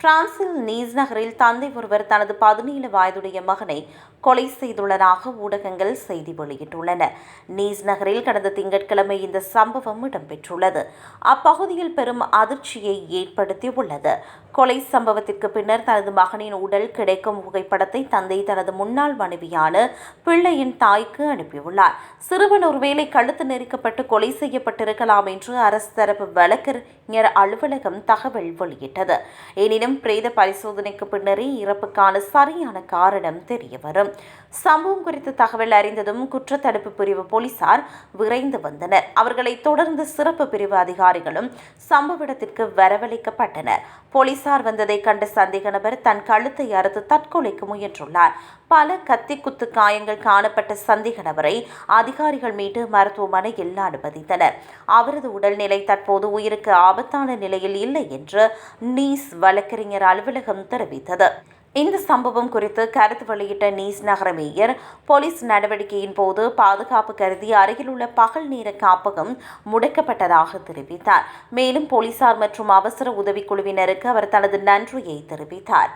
பிரான்சில் நீஸ் நகரில் தந்தை ஒருவர் தனது 17 வயதுடைய மகனை கொலை செய்துள்ளதாக ஊடகங்கள் செய்தி வெளியிட்டுள்ளன. நீஸ் நகரில் கடந்த திங்கட்கிழமை இந்த சம்பவம் இடம்பெற்றுள்ளது. அப்பகுதியில் பெரும் அதிர்ச்சியை ஏற்படுத்தியுள்ளது. கொலை சம்பவத்திற்கு பின்னர் தனது மகனின் உடல் கிடைக்கும் புகைப்படத்தை தந்தை தனது முன்னாள் மனைவியான பிள்ளையின் தாய்க்கு அனுப்பியுள்ளார். சிறுவன் ஒருவேளை கழுத்து நெரிக்கப்பட்டு கொலை செய்யப்பட்டிருக்கலாம் என்று அரசு தரப்பு வழக்கறிஞர் அலுவலகம் தகவல் வெளியிட்டது. எனினும் பிரேத பரிசோதனைக்கு பின்னரே இறப்புக்கான சரியான காரணம் தெரியவரும். சம்பவம் குறித்த தகவல் அறிந்ததும் குற்றத்தடுப்பு பிரிவு போலீசார் விரைந்து வந்தனர். அவர்களை தொடர்ந்து சிறப்பு பிரிவு அதிகாரிகளும் சம்பவ இடத்திற்கு வரவழைக்கப்பட்டனர். போலீசார் வந்ததை கண்ட சந்தேக நபர் தன் கழுத்தை அறுத்து தற்கொலைக்கு முயன்றுள்ளார். பல கத்தி குத்து காயங்கள் காணப்பட்ட சந்தேக நபரை அதிகாரிகள் மீட்டு மருத்துவமனையில் அனுமதித்தனர். அவரது உடல்நிலை தற்போது உயிருக்கு ஆபத்தான நிலையில் இல்லை என்று நீஸ் வழக்கறிஞர் அலுவலகம் தெரிவித்தது. இந்த சம்பவம் குறித்து கருத்து வெளியிட்ட நீஸ் நகர மேயர் போலீஸ் நடவடிக்கையின் போது பாதுகாப்பு கருதி அருகிலுள்ள பகல் நேர காப்பகம் முடக்கப்பட்டதாக தெரிவித்தார். மேலும் போலீசார் மற்றும் அவசர உதவிக்குழுவினருக்கு அவர் தனது நன்றியை தெரிவித்தார்.